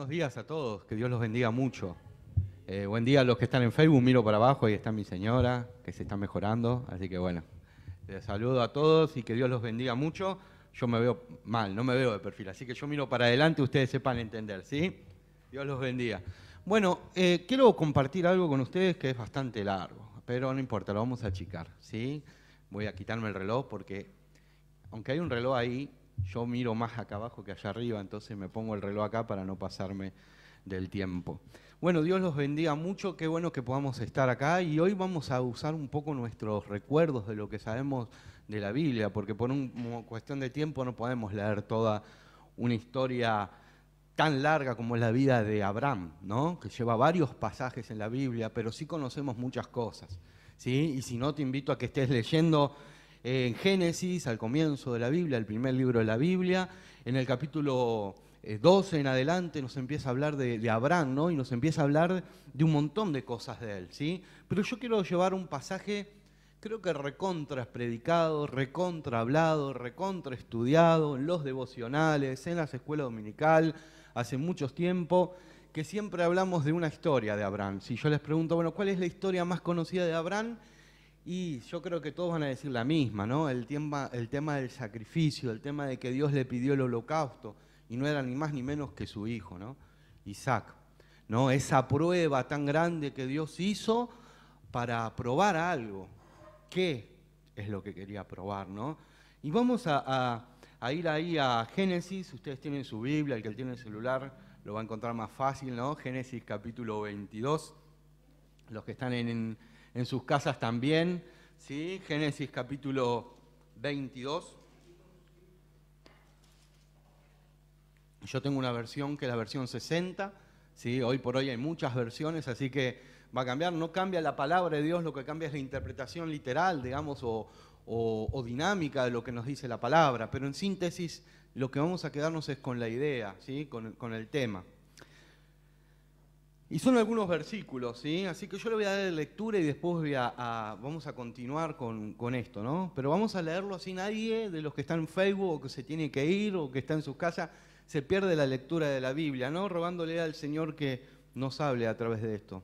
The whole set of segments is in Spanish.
Buenos días a todos, que Dios los bendiga mucho. Buen día a los que están en Facebook, miro para abajo, ahí está mi señora, que se está mejorando, así que bueno, les saludo a todos y que Dios los bendiga mucho. Yo me veo mal, no me veo de perfil, así que yo miro para adelante, ustedes sepan entender, ¿sí? Dios los bendiga. Bueno, quiero compartir algo con ustedes que es bastante largo, pero no importa, lo vamos a achicar, ¿sí? Voy a quitarme el reloj porque, aunque hay un reloj ahí, yo miro más acá abajo que allá arriba, entonces me pongo el reloj acá para no pasarme del tiempo. Bueno, Dios los bendiga mucho, qué bueno que podamos estar acá y hoy vamos a usar un poco nuestros recuerdos de lo que sabemos de la Biblia, porque por una cuestión de tiempo no podemos leer toda una historia tan larga como es la vida de Abraham, ¿no? Que lleva varios pasajes en la Biblia, pero sí conocemos muchas cosas, ¿sí? Y si no, te invito a que estés leyendo en Génesis, al comienzo de la Biblia, el primer libro de la Biblia, en el capítulo 12 en adelante nos empieza a hablar de Abraham, ¿no? Y nos empieza a hablar de un montón de cosas de él, ¿sí? Pero yo quiero llevar un pasaje, creo que recontra predicado, recontra hablado, recontra estudiado en los devocionales, en las escuelas dominical, hace mucho tiempo, que siempre hablamos de una historia de Abraham. Si yo les pregunto, bueno, ¿cuál es la historia más conocida de Abraham? Y yo creo que todos van a decir la misma, ¿no? El tema del sacrificio, el tema de que Dios le pidió el holocausto, y no era ni más ni menos que su hijo, ¿no? Isaac, ¿no? Esa prueba tan grande que Dios hizo para probar algo. ¿Qué es lo que quería probar, no? Y vamos a ir ahí a Génesis, ustedes tienen su Biblia, el que tiene el celular lo va a encontrar más fácil, ¿no? Génesis capítulo 22, los que están en sus casas también, ¿sí? Génesis capítulo 22. Yo tengo una versión que es la versión 60, ¿sí? Hoy por hoy hay muchas versiones, así que va a cambiar. No cambia la palabra de Dios, lo que cambia es la interpretación literal, digamos, o dinámica de lo que nos dice la palabra. Pero en síntesis, lo que vamos a quedarnos es con la idea, ¿sí? Con el tema. Y son algunos versículos, ¿sí? Así que yo le voy a dar lectura y después vamos a continuar con esto, ¿no? Pero vamos a leerlo así, nadie de los que están en Facebook o que se tiene que ir o que está en su casa se pierde la lectura de la Biblia, ¿no? Rogándole al Señor que nos hable a través de esto.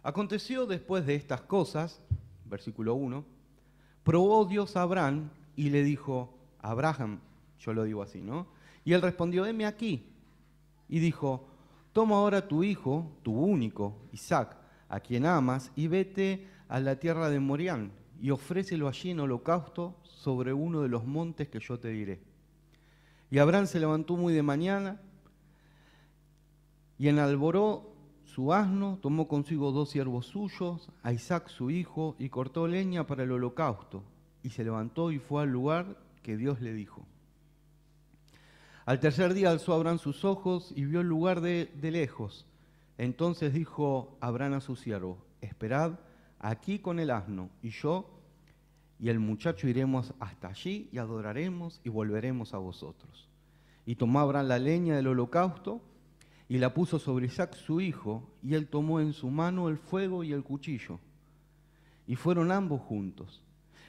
Aconteció después de estas cosas, versículo 1, probó Dios a Abraham y le dijo, Abraham, yo lo digo así, ¿no? Y él respondió, heme aquí. Y dijo, toma ahora tu hijo, tu único, Isaac, a quien amas, y vete a la tierra de Morián, y ofrécelo allí en holocausto sobre uno de los montes que yo te diré. Y Abraham se levantó muy de mañana, y enalboró su asno, tomó consigo 2 siervos suyos, a Isaac su hijo, y cortó leña para el holocausto, y se levantó y fue al lugar que Dios le dijo. Al tercer día alzó Abraham sus ojos y vio el lugar de lejos. Entonces dijo Abraham a su siervo, esperad aquí con el asno, y yo y el muchacho iremos hasta allí y adoraremos y volveremos a vosotros. Y tomó Abraham la leña del holocausto y la puso sobre Isaac su hijo, y él tomó en su mano el fuego y el cuchillo. Y fueron ambos juntos.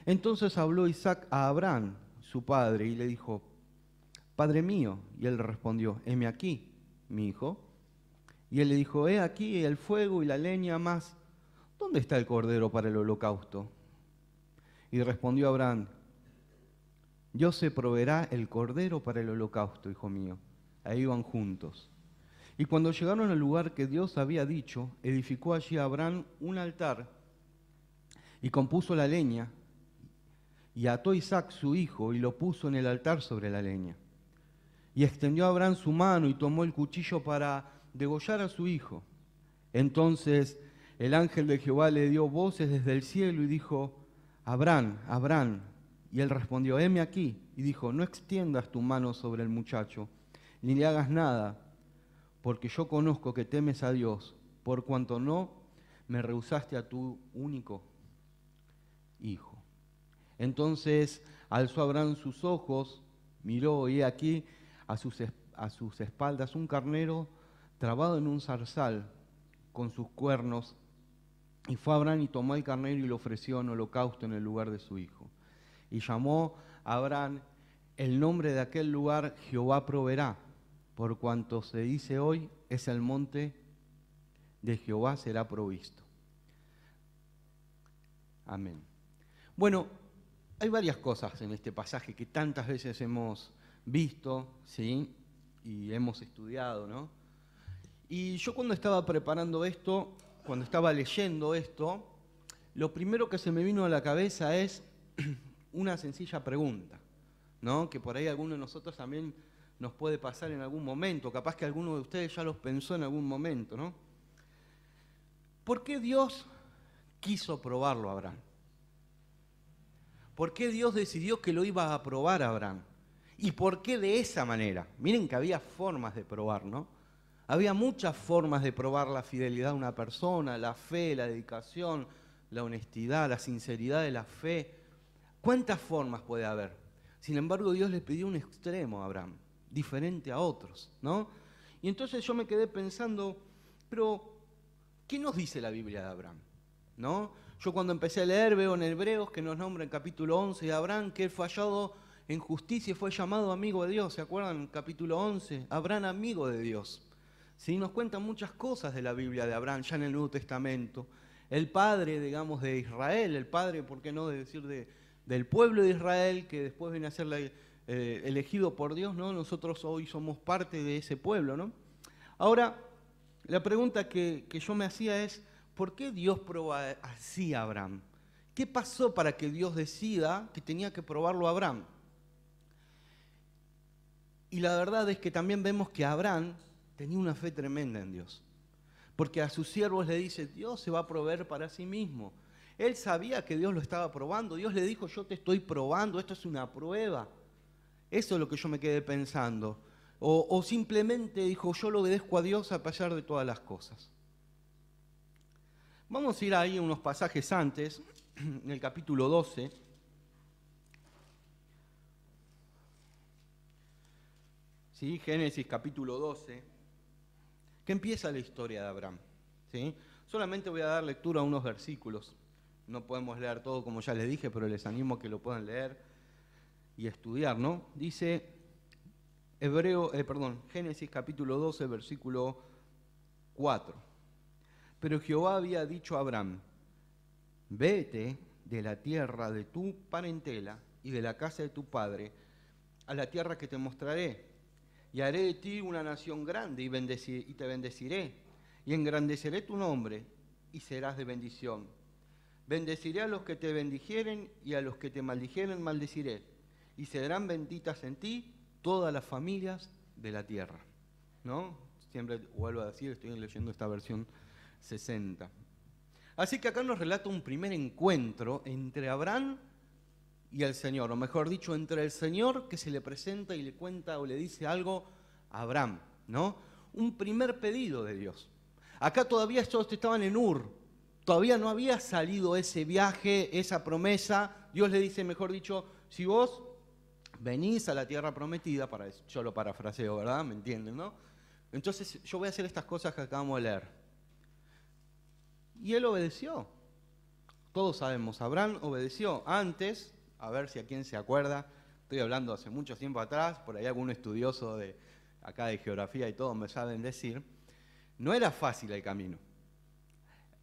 Entonces habló Isaac a Abraham, su padre, y le dijo, Padre mío. Y él respondió, heme aquí, mi hijo. Y él le dijo, he aquí el fuego y la leña, mas ¿dónde está el cordero para el holocausto? Y respondió Abraham, Dios se proveerá el cordero para el holocausto, hijo mío. Ahí iban juntos. Y cuando llegaron al lugar que Dios había dicho, edificó allí Abraham un altar y compuso la leña, y ató Isaac su hijo y lo puso en el altar sobre la leña. Y extendió a Abraham su mano y tomó el cuchillo para degollar a su hijo. Entonces el ángel de Jehová le dio voces desde el cielo y dijo, Abraham, Abraham. Y él respondió, heme aquí. Y dijo, no extiendas tu mano sobre el muchacho, ni le hagas nada, porque yo conozco que temes a Dios, por cuanto no me rehusaste a tu único hijo. Entonces alzó Abraham sus ojos, miró y he aquí a sus espaldas un carnero trabado en un zarzal con sus cuernos, y fue Abraham y tomó el carnero y lo ofreció en holocausto en el lugar de su hijo. Y llamó a Abraham el nombre de aquel lugar, Jehová proveerá, por cuanto se dice hoy, es el monte de Jehová será provisto. Amén. Bueno, hay varias cosas en este pasaje que tantas veces hemos visto, ¿sí? Y hemos estudiado, ¿no? Y yo cuando estaba preparando esto, cuando estaba leyendo esto, lo primero que se me vino a la cabeza es una sencilla pregunta, ¿no? Que por ahí alguno de nosotros también nos puede pasar en algún momento, capaz que alguno de ustedes ya los pensó en algún momento, ¿no? ¿Por qué Dios quiso probarlo a Abraham? ¿Por qué Dios decidió que lo iba a probar a Abraham? ¿Y por qué de esa manera? Miren que había formas de probar, ¿no? Había muchas formas de probar la fidelidad de una persona, la fe, la dedicación, la honestidad, la sinceridad de la fe. ¿Cuántas formas puede haber? Sin embargo, Dios le pidió un extremo a Abraham, diferente a otros, ¿no? Y entonces yo me quedé pensando, pero ¿qué nos dice la Biblia de Abraham? ¿No? Yo cuando empecé a leer veo en Hebreos que nos nombra en capítulo 11 de Abraham que él fue hallado en justicia y fue llamado amigo de Dios. ¿Se acuerdan? Capítulo 11, Abraham amigo de Dios. ¿Sí? Nos cuentan muchas cosas de la Biblia de Abraham, ya en el Nuevo Testamento. El padre, digamos, de Israel, el padre, ¿por qué no decir del pueblo de Israel, que después viene a ser elegido por Dios, ¿no? Nosotros hoy somos parte de ese pueblo, ¿no? Ahora, la pregunta que yo me hacía es, ¿por qué Dios prueba así a Abraham? ¿Qué pasó para que Dios decida que tenía que probarlo a Abraham? Y la verdad es que también vemos que Abraham tenía una fe tremenda en Dios. Porque a sus siervos le dice, Dios se va a proveer para sí mismo. Él sabía que Dios lo estaba probando. Dios le dijo, yo te estoy probando, esto es una prueba. Eso es lo que yo me quedé pensando. O simplemente dijo, yo lo obedezco a Dios a pesar de todas las cosas. Vamos a ir ahí unos pasajes antes, en el capítulo 12. ¿Sí? Génesis capítulo 12, que empieza la historia de Abraham. ¿Sí? Solamente voy a dar lectura a unos versículos. No podemos leer todo como ya les dije, pero les animo a que lo puedan leer y estudiar, ¿no? Dice Génesis capítulo 12, versículo 4. Pero Jehová había dicho a Abraham, vete de la tierra de tu parentela y de la casa de tu padre a la tierra que te mostraré, y haré de ti una nación grande y te bendeciré, y engrandeceré tu nombre y serás de bendición. Bendeciré a los que te bendijeren y a los que te maldijeren maldeciré, y serán benditas en ti todas las familias de la tierra. ¿No? Siempre vuelvo a decir, estoy leyendo esta versión 60. Así que acá nos relata un primer encuentro entre Abraham y el Señor, o mejor dicho, entre el Señor que se le presenta y le cuenta o le dice algo a Abraham, ¿no? Un primer pedido de Dios. Acá todavía estos estaban en Ur, todavía no había salido ese viaje, esa promesa. Dios le dice, mejor dicho, si vos venís a la tierra prometida, yo lo parafraseo, ¿verdad? ¿Me entienden, no? Entonces yo voy a hacer estas cosas que acabamos de leer. Y él obedeció. Todos sabemos, Abraham obedeció. Antes, a ver si a quién se acuerda, estoy hablando hace mucho tiempo atrás, por ahí algún estudioso de acá de geografía y todo me saben decir, no era fácil el camino.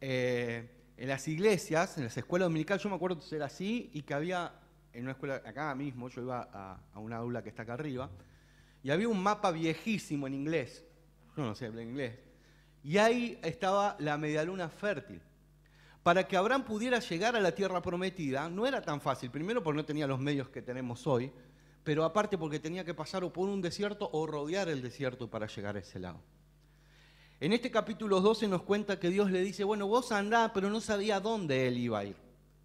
En las iglesias, en las escuelas dominicales, yo me acuerdo que era así y que había en una escuela acá mismo, yo iba a una aula que está acá arriba, y había un mapa viejísimo en inglés, yo no sé hablar inglés, y ahí estaba la medialuna fértil. Para que Abraham pudiera llegar a la tierra prometida, no era tan fácil, primero porque no tenía los medios que tenemos hoy, pero aparte porque tenía que pasar o por un desierto o rodear el desierto para llegar a ese lado. En este capítulo 12 nos cuenta que Dios le dice, bueno, vos andá, pero no sabía dónde él iba a ir.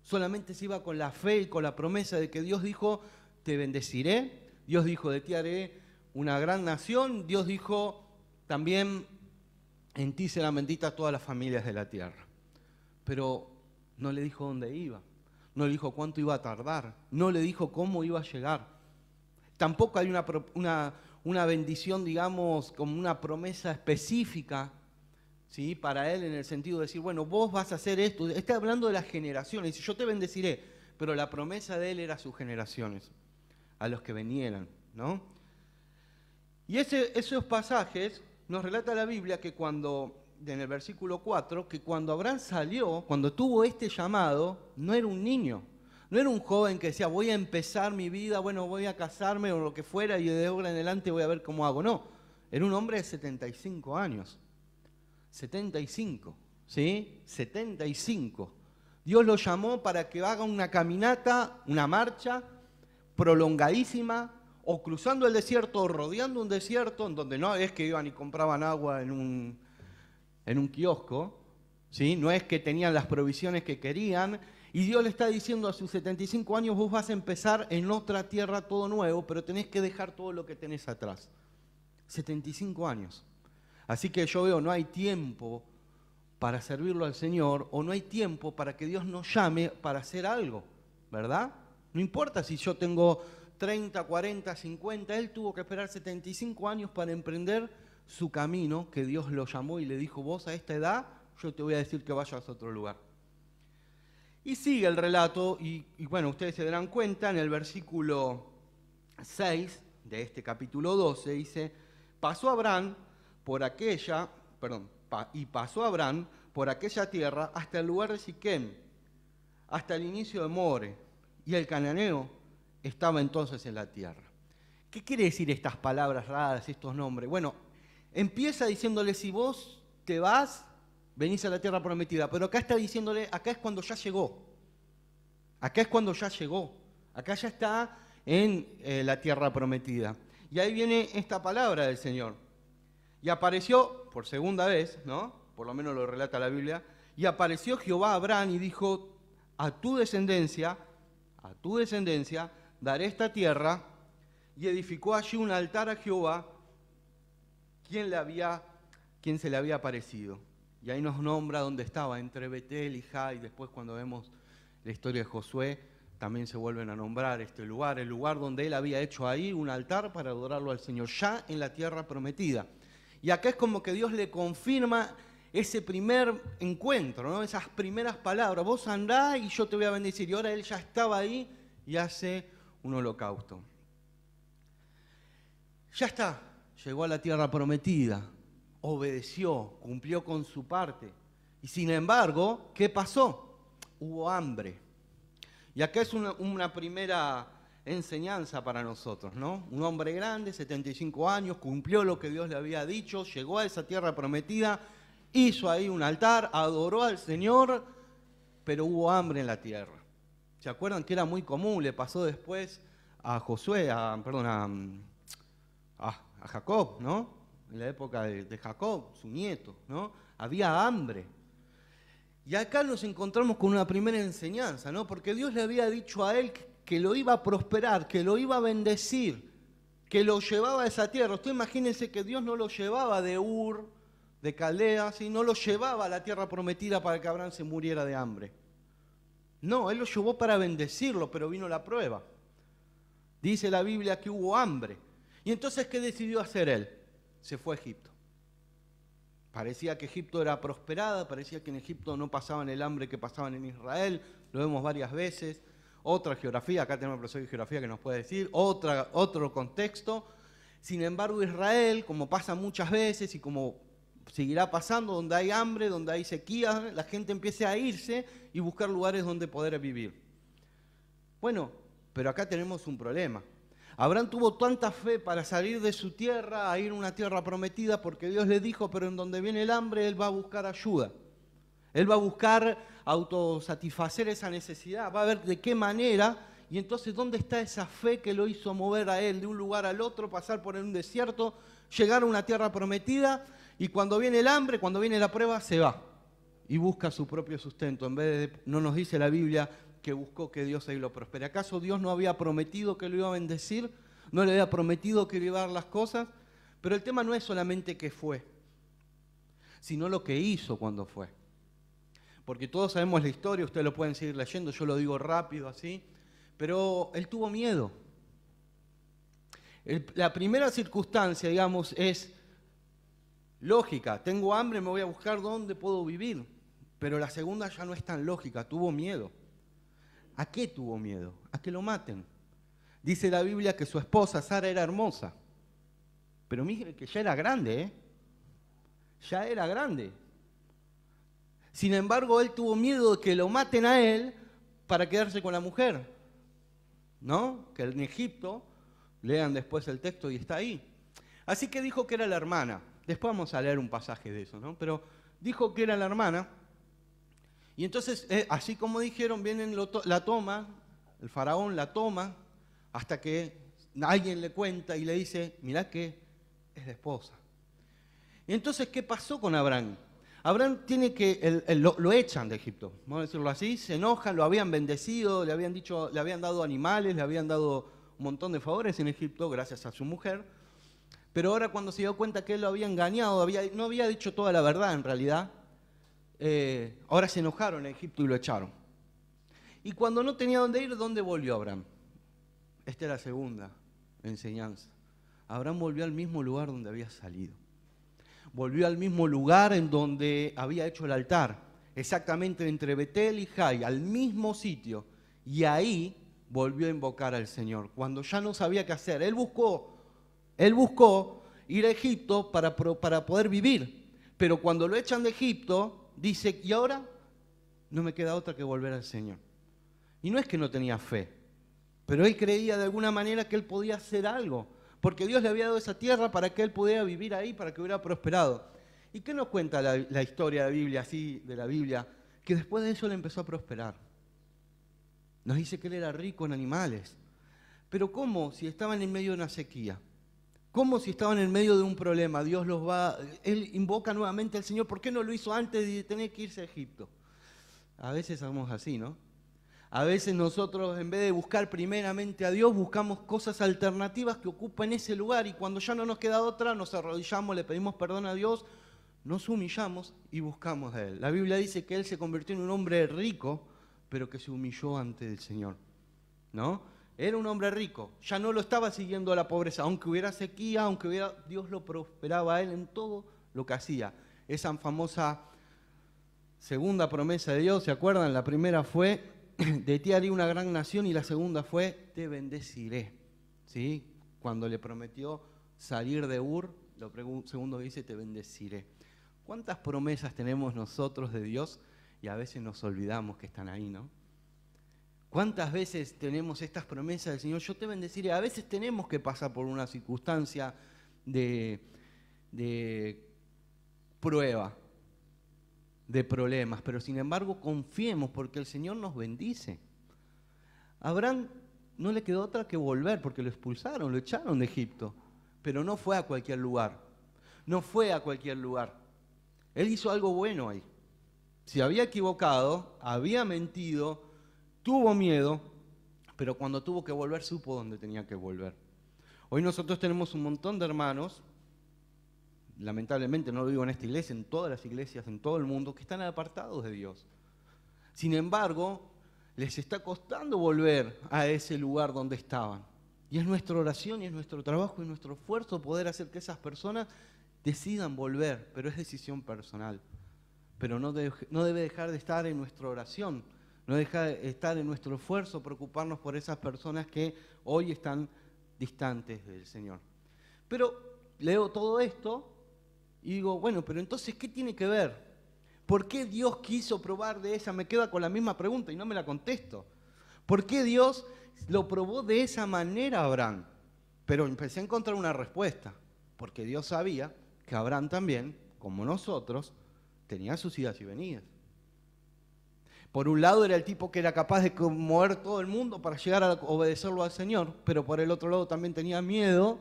Solamente se iba con la fe y con la promesa de que Dios dijo, te bendeciré. Dios dijo, de ti haré una gran nación. Dios dijo, también en ti serán benditas todas las familias de la tierra. Pero no le dijo dónde iba. No le dijo cuánto iba a tardar. No le dijo cómo iba a llegar. Tampoco hay una bendición, digamos, como una promesa específica, ¿sí? Para él en el sentido de decir, bueno, vos vas a hacer esto. Está hablando de las generaciones. Dice, yo te bendeciré. Pero la promesa de él era sus generaciones, a los que vinieran, ¿no? Y esos pasajes nos relata la Biblia que en el versículo 4, que cuando Abraham salió, cuando tuvo este llamado, no era un niño, no era un joven que decía, voy a empezar mi vida, bueno, voy a casarme o lo que fuera y de ahora en adelante voy a ver cómo hago. No, era un hombre de 75 años. 75, ¿sí? 75. Dios lo llamó para que haga una caminata, una marcha prolongadísima, o cruzando el desierto, o rodeando un desierto, en donde no es que iban y compraban agua en un kiosco, ¿sí? No es que tenían las provisiones que querían, y Dios le está diciendo a sus 75 años, vos vas a empezar en otra tierra todo nuevo, pero tenés que dejar todo lo que tenés atrás. 75 años. Así que yo veo, no hay tiempo para servirlo al Señor, o no hay tiempo para que Dios nos llame para hacer algo, ¿verdad? No importa si yo tengo 30, 40, 50, él tuvo que esperar 75 años para emprender su camino, que Dios lo llamó y le dijo, vos a esta edad, yo te voy a decir que vayas a otro lugar. Y sigue el relato, y bueno, ustedes se darán cuenta, en el versículo 6 de este capítulo 12, dice, pasó Abraham por aquella tierra hasta el lugar de Siquem, hasta el inicio de More, y el cananeo estaba entonces en la tierra. ¿Qué quiere decir estas palabras raras, estos nombres? Bueno, empieza diciéndole, si vos te vas, venís a la tierra prometida, pero acá está diciéndole, acá es cuando ya llegó. Acá es cuando ya llegó. Acá ya está en la tierra prometida. Y ahí viene esta palabra del Señor. Y apareció, por segunda vez, ¿no? Por lo menos lo relata la Biblia, y apareció Jehová a Abraham y dijo, a tu descendencia, daré esta tierra, y edificó allí un altar a Jehová, quien se le había aparecido. Y ahí nos nombra dónde estaba, entre Betel y Jai. Después cuando vemos la historia de Josué, también se vuelven a nombrar este lugar, el lugar donde él había hecho ahí un altar para adorarlo al Señor, ya en la tierra prometida. Y acá es como que Dios le confirma ese primer encuentro, ¿no? Esas primeras palabras, vos andá y yo te voy a bendecir. Y ahora él ya estaba ahí y hace un holocausto. Ya está, llegó a la tierra prometida, obedeció, cumplió con su parte. Y sin embargo, ¿qué pasó? Hubo hambre. Y acá es una primera enseñanza para nosotros, ¿no? Un hombre grande, 75 años, cumplió lo que Dios le había dicho, llegó a esa tierra prometida, hizo ahí un altar, adoró al Señor, pero hubo hambre en la tierra. ¿Se acuerdan que era muy común? Le pasó después a Jacob, ¿no? En la época de Jacob, su nieto, ¿no? Había hambre. Y acá nos encontramos con una primera enseñanza, ¿no? Porque Dios le había dicho a él que lo iba a prosperar, que lo iba a bendecir, que lo llevaba a esa tierra. Usted imagínense que Dios no lo llevaba de Ur, de Caldea, ¿sí? No lo llevaba a la tierra prometida para que Abraham se muriera de hambre. No, él lo llevó para bendecirlo, pero vino la prueba. Dice la Biblia que hubo hambre. Y entonces, ¿qué decidió hacer él? Se fue a Egipto. Parecía que Egipto era prosperada, parecía que en Egipto no pasaban el hambre que pasaban en Israel, lo vemos varias veces. Otra geografía, acá tenemos un profesor de geografía que nos puede decir, otro contexto. Sin embargo, Israel, como pasa muchas veces y como seguirá pasando, donde hay hambre, donde hay sequía, la gente empieza a irse y buscar lugares donde poder vivir. Bueno, pero acá tenemos un problema. Abraham tuvo tanta fe para salir de su tierra a ir a una tierra prometida porque Dios le dijo, pero en donde viene el hambre, él va a buscar ayuda. Él va a buscar autosatisfacer esa necesidad, va a ver de qué manera, y entonces ¿dónde está esa fe que lo hizo mover a él de un lugar al otro, pasar por un desierto, llegar a una tierra prometida, y cuando viene el hambre, cuando viene la prueba, se va y busca su propio sustento, en vez de, no nos dice la Biblia, que buscó que Dios ahí lo prospere. ¿Acaso Dios no había prometido que lo iba a bendecir? ¿No le había prometido que le iba a dar las cosas? Pero el tema no es solamente qué fue, sino lo que hizo cuando fue. Porque todos sabemos la historia, ustedes lo pueden seguir leyendo, yo lo digo rápido así, pero él tuvo miedo. La primera circunstancia, digamos, es lógica. Tengo hambre, me voy a buscar dónde puedo vivir. Pero la segunda ya no es tan lógica, tuvo miedo. ¿A qué tuvo miedo? A que lo maten. Dice la Biblia que su esposa Sara era hermosa. Pero mire que ya era grande, ¿eh? Ya era grande. Sin embargo, él tuvo miedo de que lo maten a él para quedarse con la mujer, ¿no? Que en Egipto, lean después el texto y está ahí. Así que dijo que era la hermana. Después vamos a leer un pasaje de eso, ¿no? Pero dijo que era la hermana. Y entonces, así como dijeron, vienen, la toma, el faraón la toma, hasta que alguien le cuenta y le dice, mirá que es la esposa. Y entonces, ¿qué pasó con Abraham? Abraham tiene que, lo echan de Egipto, vamos a decirlo así, se enojan, lo habían bendecido, le habían dicho, le habían dado animales, le habían dado un montón de favores en Egipto gracias a su mujer, pero ahora cuando se dio cuenta que él lo había engañado, no había dicho toda la verdad en realidad, ahora se enojaron en Egipto y lo echaron. Y cuando no tenía dónde ir, ¿dónde volvió Abraham? Esta es la segunda enseñanza. Abraham volvió al mismo lugar donde había salido. Volvió al mismo lugar en donde había hecho el altar, exactamente entre Betel y Jai, al mismo sitio. Y ahí volvió a invocar al Señor, cuando ya no sabía qué hacer. Él buscó ir a Egipto para poder vivir. Pero cuando lo echan de Egipto, dice, y ahora no me queda otra que volver al Señor. Y no es que no tenía fe, pero él creía de alguna manera que él podía hacer algo, porque Dios le había dado esa tierra para que él pudiera vivir ahí, para que hubiera prosperado. ¿Y qué nos cuenta la historia de la Biblia, así, de la Biblia? Que después de eso le empezó a prosperar. Nos dice que él era rico en animales. Pero ¿cómo si estaban en medio de una sequía? ¿Cómo si estaban en medio de un problema? Él invoca nuevamente al Señor. ¿Por qué no lo hizo antes de tener que irse a Egipto? A veces somos así, ¿no? A veces nosotros, en vez de buscar primeramente a Dios, buscamos cosas alternativas que ocupan ese lugar, y cuando ya no nos queda otra, nos arrodillamos, le pedimos perdón a Dios, nos humillamos y buscamos a Él. La Biblia dice que Él se convirtió en un hombre rico, pero que se humilló ante el Señor, ¿no? Era un hombre rico, ya no lo estaba siguiendo a la pobreza, aunque hubiera sequía, Dios lo prosperaba a Él en todo lo que hacía. Esa famosa segunda promesa de Dios, ¿se acuerdan? La primera fue, de ti haré una gran nación, y la segunda fue, te bendeciré, ¿sí? Cuando le prometió salir de Ur, lo segundo dice, te bendeciré. ¿Cuántas promesas tenemos nosotros de Dios y a veces nos olvidamos que están ahí, ¿no? ¿Cuántas veces tenemos estas promesas del Señor? Yo te bendeciré. A veces tenemos que pasar por una circunstancia de prueba, de problemas, pero sin embargo confiemos porque el Señor nos bendice. A Abraham no le quedó otra que volver porque lo expulsaron, lo echaron de Egipto, pero no fue a cualquier lugar, no fue a cualquier lugar. Él hizo algo bueno ahí. Se había equivocado, había mentido, tuvo miedo, pero cuando tuvo que volver supo dónde tenía que volver. Hoy nosotros tenemos un montón de hermanos, lamentablemente no lo digo en esta iglesia, en todas las iglesias, en todo el mundo, que están apartados de Dios. Sin embargo, les está costando volver a ese lugar donde estaban. Y es nuestra oración y es nuestro trabajo y nuestro esfuerzo poder hacer que esas personas decidan volver, pero es decisión personal. Pero no debe dejar de estar en nuestra oración, no deja de estar en nuestro esfuerzo, preocuparnos por esas personas que hoy están distantes del Señor. Pero leo todo esto y digo, bueno, pero entonces, ¿qué tiene que ver? ¿Por qué Dios quiso probar de esa? Me quedo con la misma pregunta y no me la contesto. ¿Por qué Dios lo probó de esa manera a Abraham? Pero empecé a encontrar una respuesta. Porque Dios sabía que Abraham también, como nosotros, tenía sus idas y venidas. Por un lado era el tipo que era capaz de mover todo el mundo para llegar a obedecerlo al Señor, pero por el otro lado también tenía miedo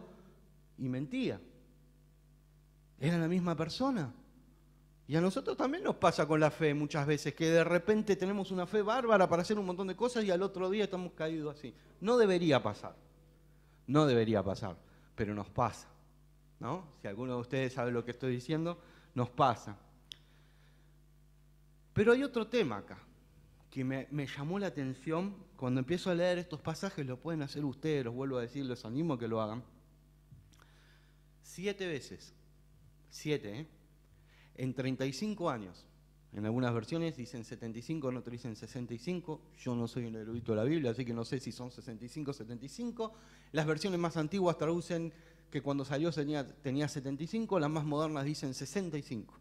y mentía. Era la misma persona. Y a nosotros también nos pasa con la fe muchas veces, que de repente tenemos una fe bárbara para hacer un montón de cosas y al otro día estamos caídos así. No debería pasar, pero nos pasa, ¿no? Si alguno de ustedes sabe lo que estoy diciendo, nos pasa. Pero hay otro tema acá que me llamó la atención. Cuando empiezo a leer estos pasajes, lo pueden hacer ustedes, los vuelvo a decir, los animo a que lo hagan. 7 veces, 7, en 35 años. En algunas versiones dicen 75, en otras dicen 65. Yo no soy un erudito de la Biblia, así que no sé si son 65 o 75. Las versiones más antiguas traducen que cuando salió tenía 75, las más modernas dicen 65.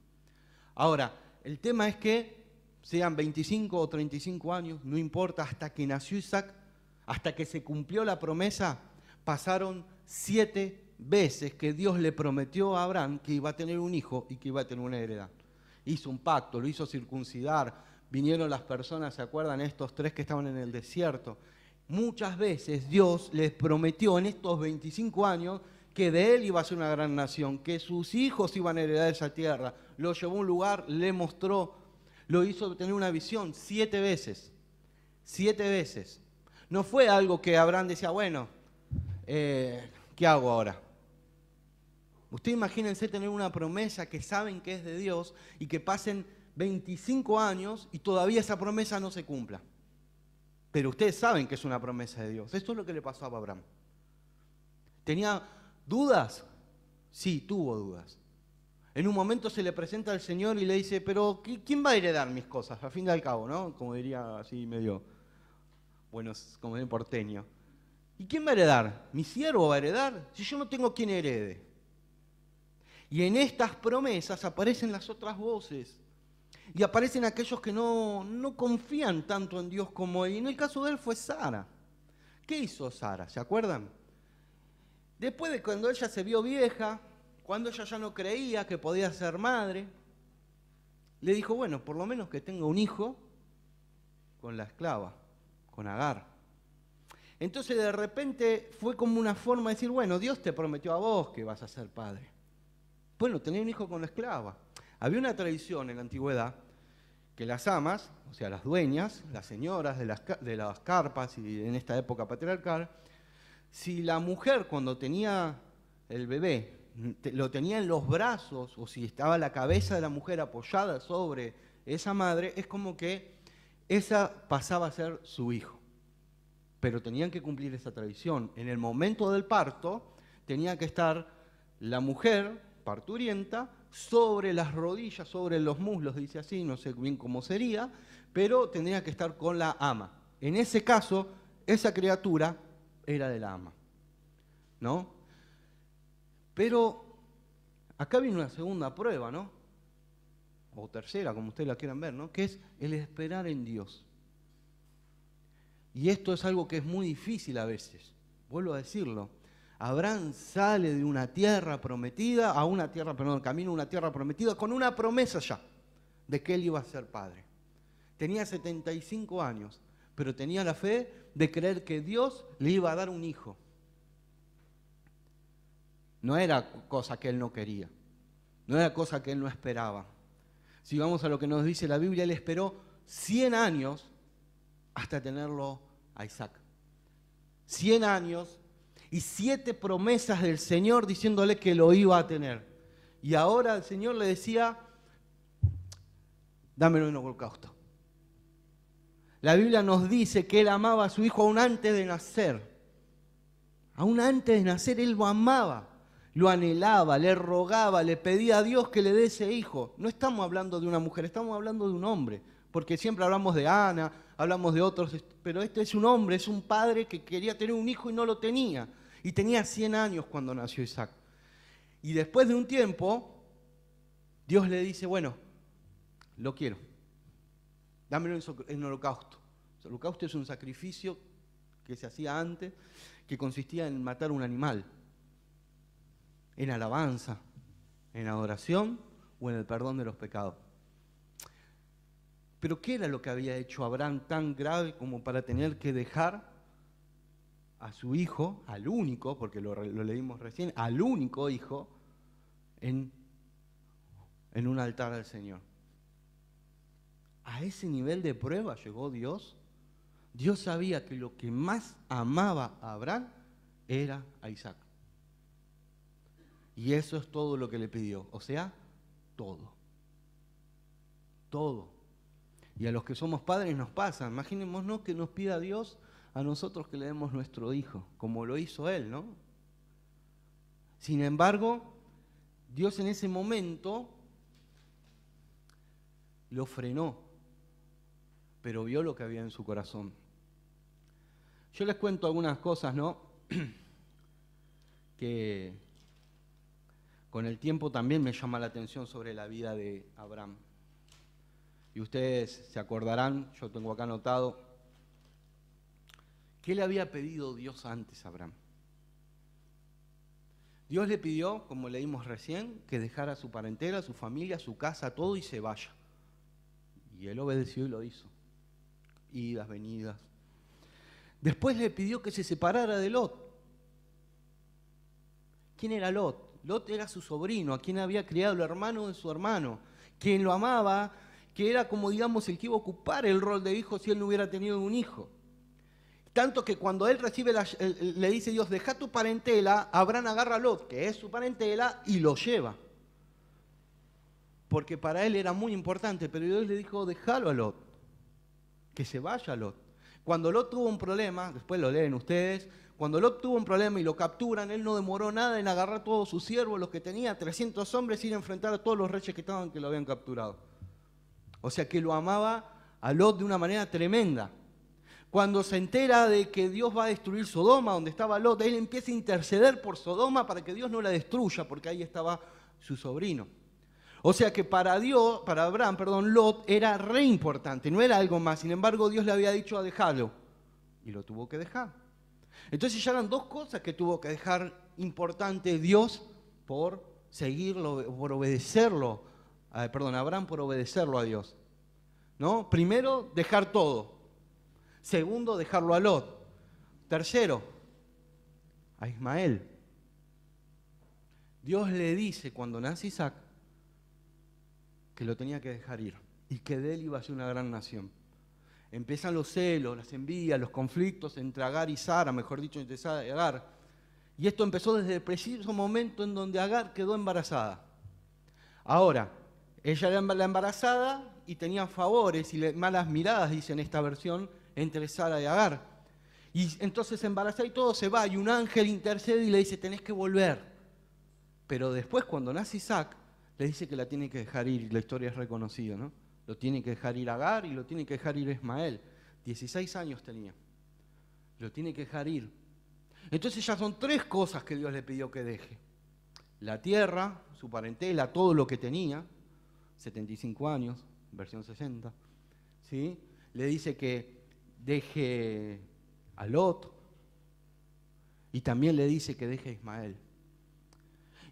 Ahora, el tema es que sean 25 o 35 años, no importa, hasta que nació Isaac, hasta que se cumplió la promesa, pasaron 7 veces que Dios le prometió a Abraham que iba a tener un hijo y que iba a tener una heredad. Hizo un pacto, lo hizo circuncidar, vinieron las personas, ¿se acuerdan? Estos 3 que estaban en el desierto. Muchas veces Dios les prometió en estos 25 años que de él iba a ser una gran nación, que sus hijos iban a heredar esa tierra. Lo llevó a un lugar, le mostró, lo hizo tener una visión 7 veces. 7 veces. No fue algo que Abraham decía, bueno, ¿qué hago ahora? Ustedes imagínense tener una promesa que saben que es de Dios y que pasen 25 años y todavía esa promesa no se cumpla. Pero ustedes saben que es una promesa de Dios. Esto es lo que le pasó a Abraham. ¿Tenía dudas? Sí, tuvo dudas. En un momento se le presenta al Señor y le dice, pero ¿quién va a heredar mis cosas? Al fin y al cabo, ¿no? Como diría así medio, bueno, como en porteño. ¿Y quién va a heredar? ¿Mi siervo va a heredar? Si yo no tengo quien herede. Y en estas promesas aparecen las otras voces. Y aparecen aquellos que no confían tanto en Dios como él. Y en el caso de él fue Sara. ¿Qué hizo Sara? ¿Se acuerdan? Después de cuando ella se vio vieja, cuando ella ya no creía que podía ser madre, le dijo, bueno, por lo menos que tenga un hijo con la esclava, con Agar. Entonces de repente fue como una forma de decir, bueno, Dios te prometió a vos que vas a ser padre. Bueno, tenía un hijo con la esclava. Había una tradición en la antigüedad que las amas, o sea, las dueñas, las señoras de las carpas y en esta época patriarcal, si la mujer cuando tenía el bebé lo tenía en los brazos o si estaba la cabeza de la mujer apoyada sobre esa madre, es como que esa pasaba a ser su hijo. Pero tenían que cumplir esa tradición. En el momento del parto tenía que estar la mujer parturienta sobre las rodillas, sobre los muslos, dice así, no sé bien cómo sería, pero tendría que estar con la ama. En ese caso, esa criatura era de la ama, ¿no? Pero acá viene una segunda prueba, ¿no? O tercera, como ustedes la quieran ver, ¿no? Que es el esperar en Dios. Y esto es algo que es muy difícil a veces, vuelvo a decirlo. Abraham sale de una tierra prometida a una tierra, perdón, camino a una tierra prometida con una promesa ya de que él iba a ser padre. Tenía 75 años, pero tenía la fe de creer que Dios le iba a dar un hijo. No era cosa que él no quería, no era cosa que él no esperaba. Si vamos a lo que nos dice la Biblia, él esperó 100 años hasta tenerlo a Isaac. 100 años y 7 promesas del Señor diciéndole que lo iba a tener. Y ahora el Señor le decía, dámelo en holocausto. La Biblia nos dice que él amaba a su hijo aún antes de nacer. Aún antes de nacer él lo amaba, lo anhelaba, le rogaba, le pedía a Dios que le dé ese hijo. No estamos hablando de una mujer, estamos hablando de un hombre. Porque siempre hablamos de Ana, hablamos de otros, pero este es un hombre, es un padre que quería tener un hijo y no lo tenía. Y tenía 100 años cuando nació Isaac. Y después de un tiempo, Dios le dice, bueno, lo quiero, dámelo en holocausto. El holocausto es un sacrificio que se hacía antes, que consistía en matar un animal, en alabanza, en adoración o en el perdón de los pecados. Pero ¿qué era lo que había hecho Abraham tan grave como para tener que dejar a su hijo, al único, porque lo leímos recién, al único hijo, en un altar al Señor? A ese nivel de prueba llegó Dios. Dios sabía que lo que más amaba a Abraham era a Isaac. Y eso es todo lo que le pidió, o sea, todo. Todo. Y a los que somos padres nos pasa. Imaginémonos que nos pida Dios a nosotros que le demos nuestro hijo, como lo hizo Él, ¿no? Sin embargo, Dios en ese momento lo frenó, pero vio lo que había en su corazón. Yo les cuento algunas cosas, ¿no? que con el tiempo también me llama la atención sobre la vida de Abraham. Y ustedes se acordarán, yo tengo acá anotado, ¿qué le había pedido Dios antes a Abraham? Dios le pidió, como leímos recién, que dejara su parentela, su familia, su casa, todo y se vaya. Y él obedeció y lo hizo. Idas, venidas. Después le pidió que se separara de Lot. ¿Quién era Lot? Lot era su sobrino, a quien había criado el hermano de su hermano, quien lo amaba, que era como, digamos, el que iba a ocupar el rol de hijo si él no hubiera tenido un hijo. Tanto que cuando él recibe, le dice Dios, deja tu parentela, Abraham agarra a Lot, que es su parentela, y lo lleva. Porque para él era muy importante, pero Dios le dijo, déjalo a Lot, que se vaya a Lot. Cuando Lot tuvo un problema, después lo leen ustedes, cuando Lot tuvo un problema y lo capturan, él no demoró nada en agarrar a todos sus siervos, los que tenía, 300 hombres, y ir a enfrentar a todos los reyes que lo habían capturado. O sea que lo amaba a Lot de una manera tremenda. Cuando se entera de que Dios va a destruir Sodoma, donde estaba Lot, él empieza a interceder por Sodoma para que Dios no la destruya, porque ahí estaba su sobrino. O sea que para Abraham, Lot era re importante, no era algo más. Sin embargo, Dios le había dicho a dejarlo, y lo tuvo que dejar. Entonces ya eran dos cosas que tuvo que dejar importantes Dios por seguirlo, por obedecerlo. Abraham por obedecerlo a Dios. ¿No? Primero, dejar todo. Segundo, dejarlo a Lot. Tercero, a Ismael. Dios le dice cuando nace Isaac que lo tenía que dejar ir y que de él iba a ser una gran nación. Empiezan los celos, las envidias, los conflictos entre Agar y Sara, mejor dicho, entre Sara y Agar. Y esto empezó desde el preciso momento en donde Agar quedó embarazada. Ahora, ella era la embarazada y tenía favores y malas miradas, dice en esta versión, entre Sara y Agar. Y entonces embarazada y todo se va y un ángel intercede y le dice, tenés que volver. Pero después cuando nace Isaac, le dice que la tiene que dejar ir, y la historia es reconocida, ¿no? Lo tiene que dejar ir Agar y lo tiene que dejar ir Ismael. 16 años tenía. Lo tiene que dejar ir. Entonces ya son tres cosas que Dios le pidió que deje. La tierra, su parentela, todo lo que tenía, 75 años, versión 60, ¿sí? Le dice que deje a Lot y también le dice que deje a Ismael.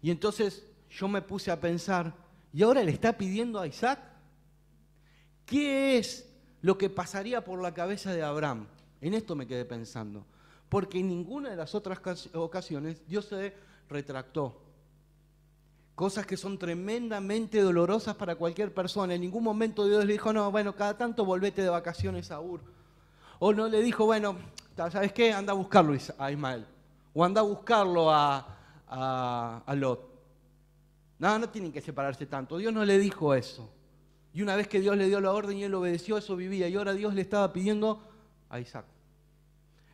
Y entonces yo me puse a pensar, ¿y ahora le está pidiendo a Isaac? ¿Qué es lo que pasaría por la cabeza de Abraham? En esto me quedé pensando, porque en ninguna de las otras ocasiones Dios se retractó. Cosas que son tremendamente dolorosas para cualquier persona. En ningún momento Dios le dijo, no, bueno, cada tanto volvete de vacaciones a Ur. O no le dijo, bueno, ¿sabes qué? Anda a buscarlo a Ismael. O anda a buscarlo a Lot. No tienen que separarse tanto. Dios no le dijo eso. Y una vez que Dios le dio la orden y él obedeció, eso vivía. Y ahora Dios le estaba pidiendo a Isaac.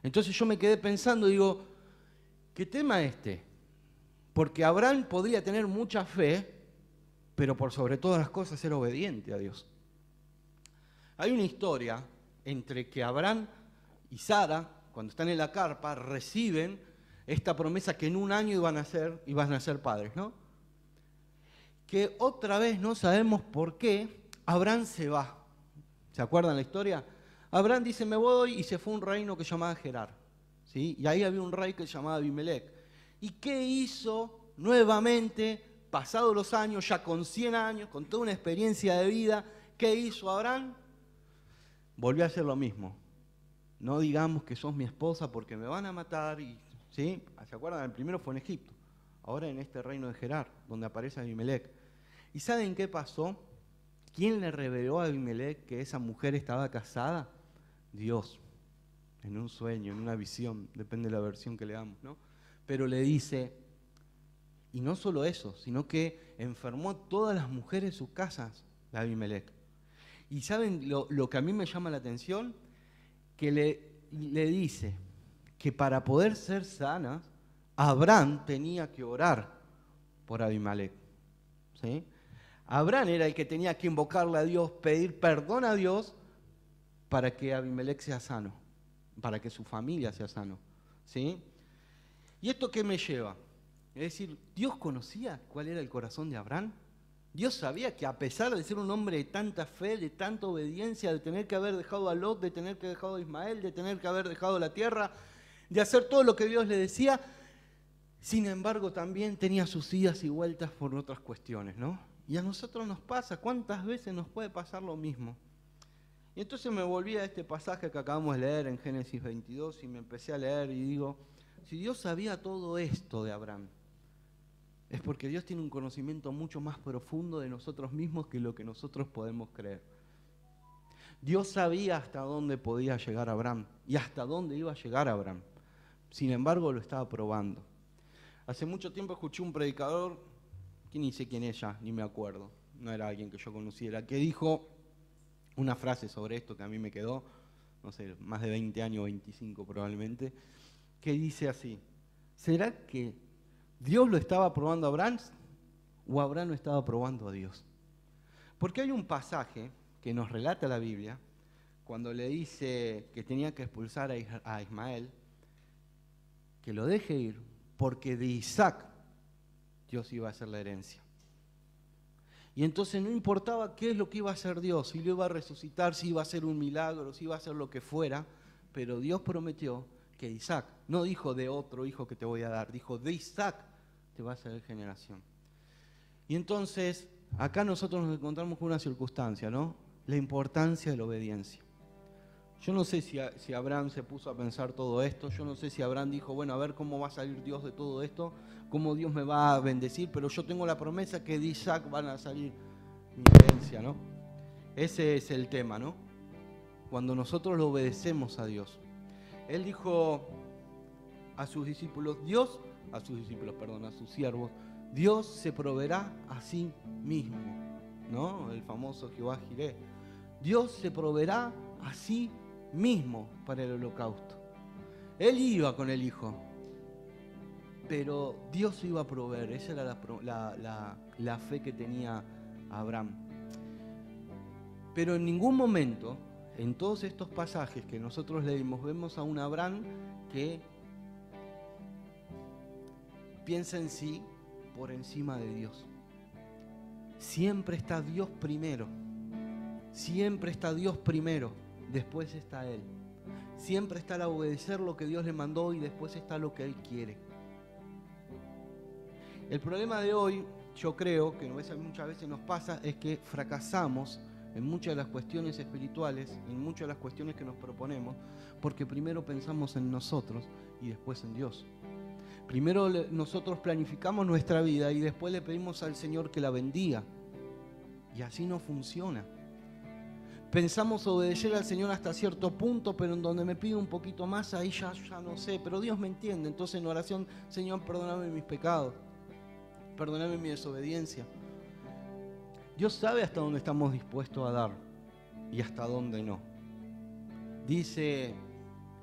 Entonces yo me quedé pensando, digo, ¿qué tema este? Porque Abraham podría tener mucha fe, pero por sobre todas las cosas ser obediente a Dios. Hay una historia entre que Abraham y Sara, cuando están en la carpa, reciben esta promesa que en un año iban a ser padres, ¿no? Que otra vez no sabemos por qué Abraham se va. ¿Se acuerdan la historia? Abraham dice, me voy, y se fue a un reino que se llamaba Gerar, ¿sí? Y ahí había un rey que se llamaba Abimelec. ¿Y qué hizo nuevamente, pasados los años, ya con 100 años, con toda una experiencia de vida? ¿Qué hizo Abraham? Volvió a hacer lo mismo. No digamos que sos mi esposa porque me van a matar. ¿Sí? ¿Se acuerdan? El primero fue en Egipto. Ahora en este reino de Gerar, donde aparece Abimelec. ¿Y saben qué pasó? ¿Quién le reveló a Abimelec que esa mujer estaba casada? Dios. En un sueño, en una visión, depende de la versión que leamos, ¿no? Pero le dice, y no solo eso, sino que enfermó a todas las mujeres de sus casas de Abimelec. Y ¿saben lo que a mí me llama la atención? Que le dice que para poder ser sanas, Abraham tenía que orar por Abimelec. ¿Sí? Abraham era el que tenía que invocarle a Dios, pedir perdón a Dios para que Abimelec sea sano, para que su familia sea sano. ¿Sí? ¿Y esto qué me lleva? Es decir, Dios conocía cuál era el corazón de Abraham. Dios sabía que a pesar de ser un hombre de tanta fe, de tanta obediencia, de tener que haber dejado a Lot, de tener que haber dejado a Ismael, de tener que haber dejado la tierra, de hacer todo lo que Dios le decía, sin embargo también tenía sus idas y vueltas por otras cuestiones, ¿no? Y a nosotros nos pasa, ¿cuántas veces nos puede pasar lo mismo? Y entonces me volví a este pasaje que acabamos de leer en Génesis 22 y me empecé a leer y digo, si Dios sabía todo esto de Abraham, es porque Dios tiene un conocimiento mucho más profundo de nosotros mismos que lo que nosotros podemos creer. Dios sabía hasta dónde podía llegar Abraham y hasta dónde iba a llegar Abraham. Sin embargo, lo estaba probando. Hace mucho tiempo escuché un predicador, que ni sé quién es ya, ni me acuerdo, no era alguien que yo conociera, que dijo una frase sobre esto que a mí me quedó, no sé, más de 20 años, 25 probablemente, que dice así: ¿será que Dios lo estaba probando a Abraham o Abraham lo estaba probando a Dios? Porque hay un pasaje que nos relata la Biblia, cuando le dice que tenía que expulsar a Ismael, que lo deje ir, porque de Isaac Dios iba a hacer la herencia. Y entonces no importaba qué es lo que iba a hacer Dios, si lo iba a resucitar, si iba a hacer un milagro, si iba a hacer lo que fuera, pero Dios prometió que Isaac, no dijo de otro hijo que te voy a dar, dijo de Isaac te va a hacer generación. Y entonces acá nosotros nos encontramos con una circunstancia, ¿no? La importancia de la obediencia. Yo no sé si Abraham se puso a pensar todo esto, yo no sé si Abraham dijo, bueno, a ver cómo va a salir Dios de todo esto, cómo Dios me va a bendecir, pero yo tengo la promesa que de Isaac van a salir mi herencia, ¿no? Ese es el tema, ¿no? Cuando nosotros lo obedecemos a Dios. Él dijo a sus siervos, Dios se proveerá a sí mismo, ¿no? El famoso Jehová Jireh. Dios se proveerá a sí mismo para el holocausto. Él iba con el hijo, pero Dios iba a proveer. Esa era la fe que tenía Abraham. Pero en ningún momento, en todos estos pasajes que nosotros leímos, vemos a un Abraham que piensa en sí por encima de Dios. Siempre está Dios primero. Siempre está Dios primero, después está Él. Siempre está el obedecer lo que Dios le mandó y después está lo que Él quiere. El problema de hoy, yo creo, que muchas veces nos pasa, es que fracasamos en muchas de las cuestiones espirituales, en muchas de las cuestiones que nos proponemos, porque primero pensamos en nosotros y después en Dios. Primero nosotros planificamos nuestra vida y después le pedimos al Señor que la bendiga. Y así no funciona. Pensamos obedecer al Señor hasta cierto punto, pero en donde me pide un poquito más, ahí ya no sé, pero Dios me entiende. Entonces en oración, Señor, perdóname mis pecados, perdóname mi desobediencia. Dios sabe hasta dónde estamos dispuestos a dar y hasta dónde no. Dice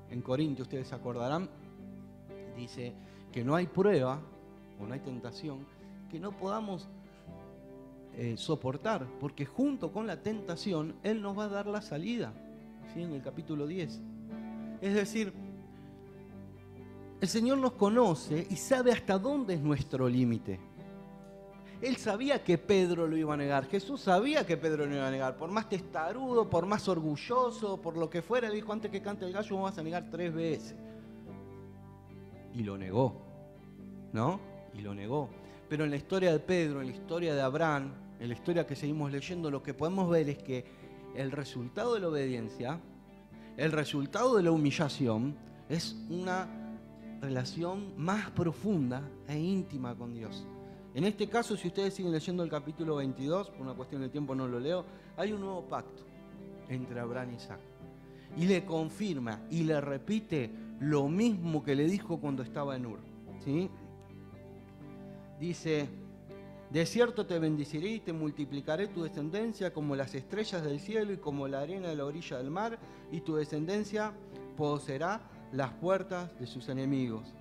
en Corintios, ustedes se acordarán, dice que no hay prueba o no hay tentación que no podamos soportar, porque junto con la tentación Él nos va a dar la salida, ¿sí? En el capítulo 10. Es decir, el Señor nos conoce y sabe hasta dónde es nuestro límite. Él sabía que Pedro lo iba a negar, Jesús sabía que Pedro lo iba a negar, por más testarudo, por más orgulloso, por lo que fuera, le dijo, antes que cante el gallo me vas a negar 3 veces. Y lo negó, ¿no? Y lo negó. Pero en la historia de Pedro, en la historia de Abraham, en la historia que seguimos leyendo, lo que podemos ver es que el resultado de la obediencia, el resultado de la humillación, es una relación más profunda e íntima con Dios. En este caso, si ustedes siguen leyendo el capítulo 22, por una cuestión de tiempo no lo leo, hay un nuevo pacto entre Abraham y Isaac. Y le confirma y le repite lo mismo que le dijo cuando estaba en Ur, ¿sí? Dice, de cierto te bendeciré y te multiplicaré tu descendencia como las estrellas del cielo y como la arena de la orilla del mar, y tu descendencia poseerá las puertas de sus enemigos.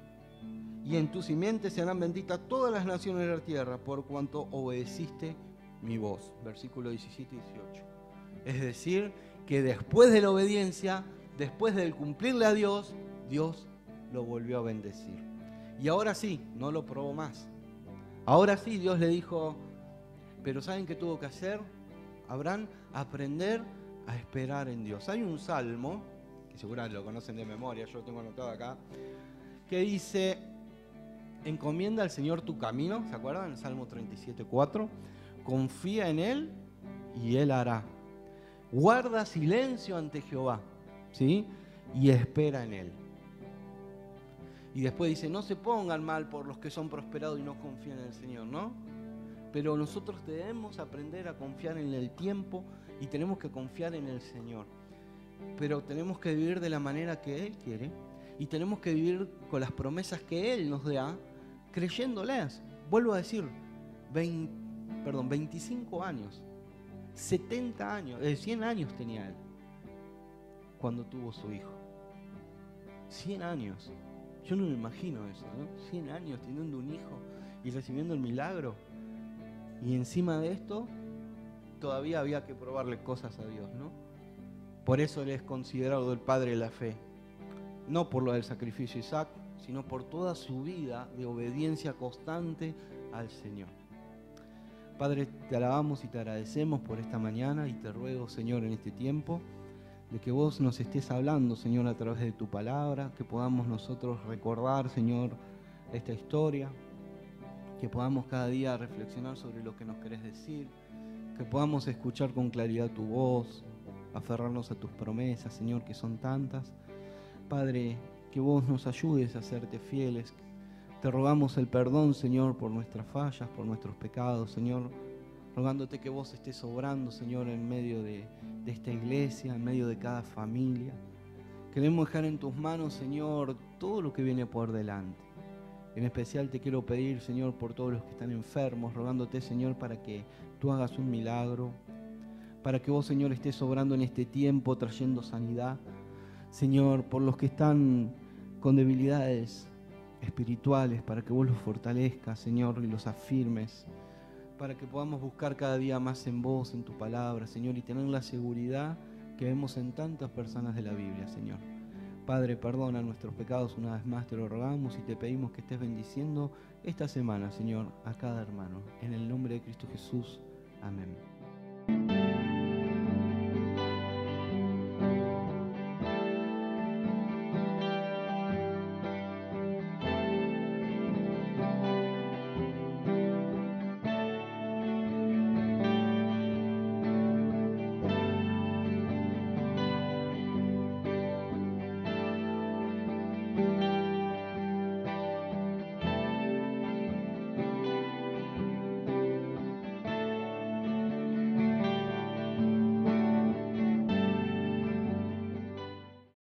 Y en tu simiente serán benditas todas las naciones de la tierra, por cuanto obedeciste mi voz. Versículo 17 y 18. Es decir, que después de la obediencia, después del cumplirle a Dios, Dios lo volvió a bendecir. Y ahora sí, no lo probó más. Ahora sí, Dios le dijo, pero ¿saben qué tuvo que hacer? Abraham, aprender a esperar en Dios. Hay un salmo, que seguramente lo conocen de memoria, yo lo tengo anotado acá, que dice, encomienda al Señor tu camino, ¿se acuerdan? El Salmo 37:4, confía en Él y Él hará. Guarda silencio ante Jehová, ¿sí? Y espera en Él. Y después dice, no se pongan mal por los que son prosperados y no confían en el Señor, ¿no? Pero nosotros debemos aprender a confiar en el tiempo y tenemos que confiar en el Señor. Pero tenemos que vivir de la manera que Él quiere y tenemos que vivir con las promesas que Él nos da, creyéndolas. Vuelvo a decir, 25 años, 70 años, 100 años tenía Él cuando tuvo su hijo. 100 años. Yo no me imagino eso, ¿no? 100 años teniendo un hijo y recibiendo el milagro. Y encima de esto, todavía había que probarle cosas a Dios, ¿no? Por eso Él es considerado el padre de la fe. No por lo del sacrificio de Isaac, sino por toda su vida de obediencia constante al Señor. Padre, te alabamos y te agradecemos por esta mañana y te ruego, Señor, en este tiempo, de que vos nos estés hablando, Señor, a través de tu palabra, que podamos nosotros recordar, Señor, esta historia, que podamos cada día reflexionar sobre lo que nos querés decir, que podamos escuchar con claridad tu voz, aferrarnos a tus promesas, Señor, que son tantas. Padre, que vos nos ayudes a serte fieles. Te rogamos el perdón, Señor, por nuestras fallas, por nuestros pecados, Señor, rogándote que vos estés obrando, Señor, en medio de esta iglesia, en medio de cada familia. Queremos dejar en tus manos, Señor, todo lo que viene por delante. En especial te quiero pedir, Señor, por todos los que están enfermos, rogándote, Señor, para que tú hagas un milagro, para que vos, Señor, estés obrando en este tiempo, trayendo sanidad. Señor, por los que están con debilidades espirituales, para que vos los fortalezcas, Señor, y los afirmes, para que podamos buscar cada día más en vos, en tu palabra, Señor, y tener la seguridad que vemos en tantas personas de la Biblia, Señor. Padre, perdona nuestros pecados una vez más, te lo rogamos y te pedimos que estés bendiciendo esta semana, Señor, a cada hermano. En el nombre de Cristo Jesús. Amén.